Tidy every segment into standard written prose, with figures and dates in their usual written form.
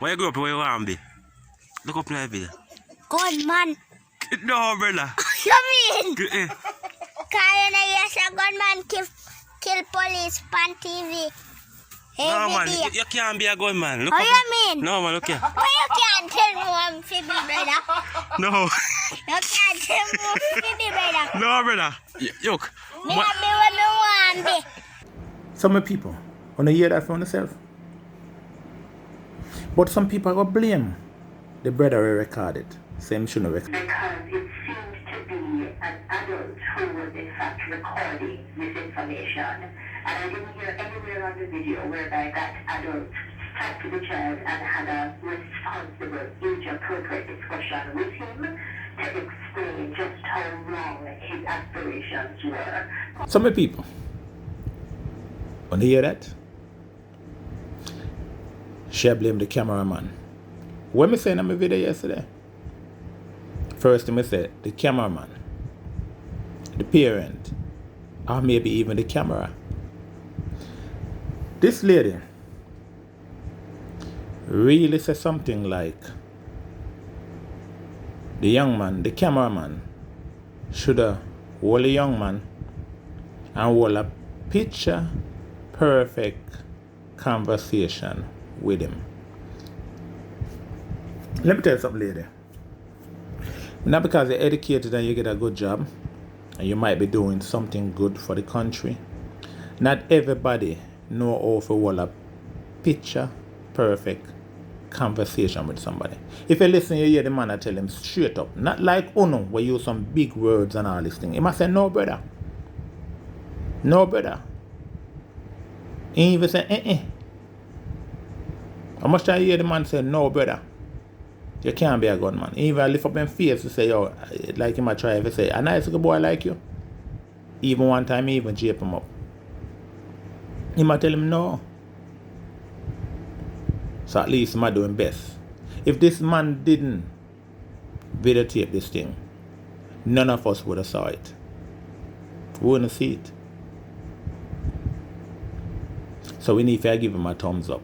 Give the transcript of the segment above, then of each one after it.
Where you grew up, where you want to be? Look up in the video. Gunman. No, brother. You mean? Eh. Kaya na yes, a gunman kill police pan TV. No, man, Every day. you can't be a gunman. Look What up. you mean? No, man, look here. Why you can't tell me I'm Phoebe, brother? No. You can't tell me I'm Phoebe, brother. No, brother. Look. Me have me what me want be. Some people want to hear that from themselves. But some people are going to blame the brother who recorded. Same shouldn't record. Because it seemed to be an adult who was in fact recording this information. And I didn't hear anywhere on the video whereby that adult sat to the child and had a responsible, age-appropriate discussion with him to explain just how wrong his aspirations were. Some people want to hear that. She blame the cameraman. When me saying in my video yesterday, first thing I said, the cameraman, the parent, or maybe even the camera. This lady really said something like, the young man, the cameraman, should have hold the young man and hold a picture perfect conversation with him. Let me tell you something, lady. Not because you're educated and you get a good job and you might be doing something good for the country. Not everybody know how to hold a picture perfect conversation with somebody. If you listen, you hear the man tell him straight up. Not like Uno, where you use some big words and all this thing. He must say, no, brother. No, brother. He even say, How much time you hear the man say, no, brother. You can't be a gunman. He even lift up his face to say, yo, like him I try to say, a nice good boy like you. Even one time he even jape him up. He might tell him no. So at least he might doing best. If this man didn't videotape this thing, none of us would have saw it. We wouldn't see it. So we need to give him a thumbs up.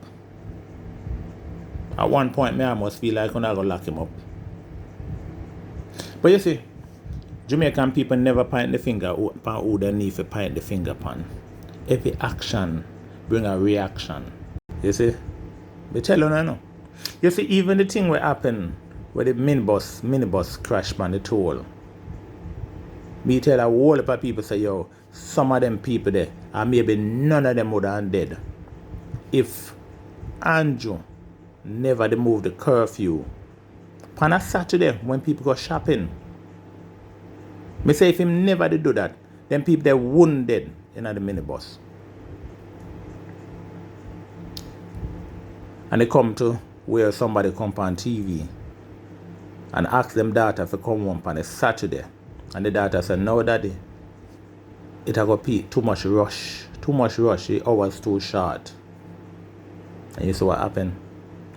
At one point, me almost feel like I'm not going to lock him up. But you see, Jamaican people never point the finger upon who they need to point the finger upon. Every action bring a reaction. You see? They tell you no. You see, even the thing what happened where the minibus crashed on the toll. Me tell a whole lot of people say, yo, some of them people there, and maybe none of them would have been dead. If Andrew never they move the curfew on a Saturday when people go shopping. Me say if him never did do that, then people they wouldn't dead in the minibus. And they come to where somebody come on TV and ask them daughter if they come home on a Saturday. And the daughter said, no daddy, it a go too much rush. The hours too short. And you see what happened?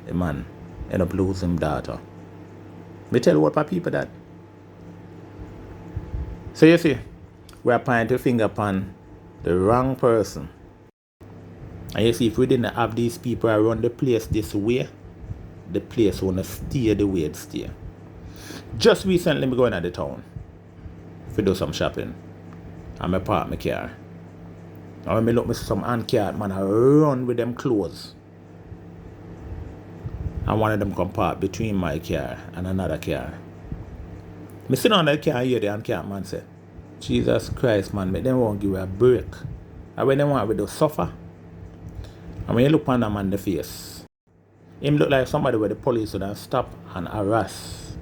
The man end up losing daughter. Me tell what people that. So you see, we are pointing the finger upon the wrong person. And you see, if we didn't have these people around the place this way, the place won't stay the way it stay. Just recently, me going out of the town to do some shopping. And I park my car. And when I look at some hand car, man, I run with them clothes. And one of them come park between my car and another car. I sit on that car and hear the hand car man say, Jesus Christ, man, but they won't give you a break. And when they want to suffer, and when you look on them in the face, him look like somebody where the police would have stop and harass.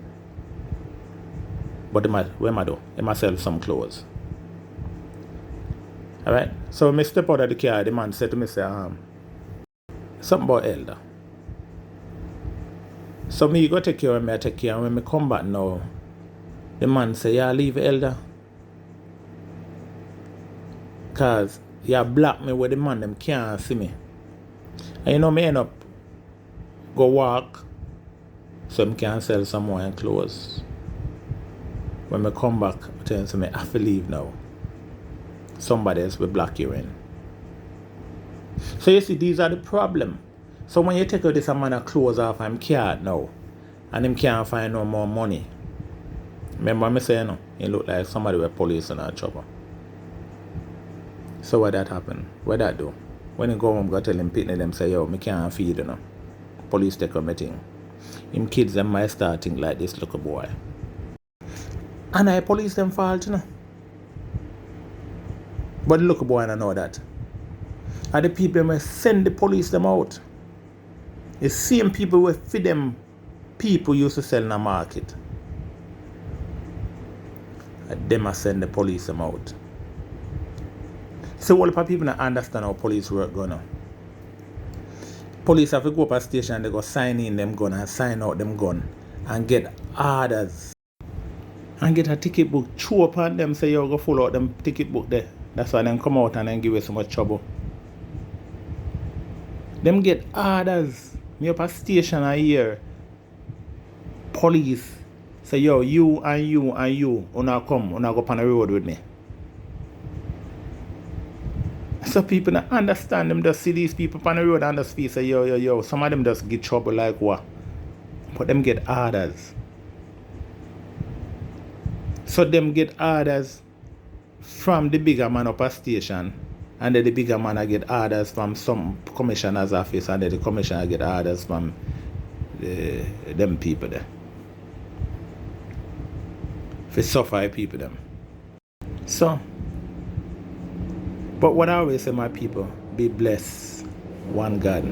But what am I do? He must sell some clothes. Alright? So when I step out of the car, the man said to me, something about elder. So me go take care of me, I take care. And when I come back now, the man say, yeah, leave elder. Cause you block me where the man them can't see me. And you know me end up go walk so I can sell some more clothes. When I come back, I tell him I have to leave now. Somebody else will block you in. So you see, these are the problem. So when you take out this man of clothes off him car now, and him can't find no more money. Remember me saying no? He look like somebody with police in a trouble. So what that happen? What that do? When he go home, go tell him pitney them say, yo, me can't feed you know. Police take on me thing. Him kids them might start think like this little boy. And I police them fault, you know. But the little boy don't know that. And the people may send the police them out. The same people will feed them people used to sell in the market. And them must send the police them out. So all the people don't understand how police work going on. Police have to go up a station and they go sign in them gun and sign out them gun and get orders. And get a ticket book, chew upon them, say you go follow out them ticket book there. That's why them come out and then give you so much trouble. Them get orders. Me up a station a year. Police say, yo, you and you and you, una come, una go on the road with me. So people don't understand, them just see these people on the road and just feel say, yo. Some of them just get trouble like what? But them get orders. So them get orders from the bigger man up a station, and then the bigger man I get orders from some commissioner's office, and then the commissioner get orders from them people there. For suffer people them. So, but what I always say, my people, be blessed, one God.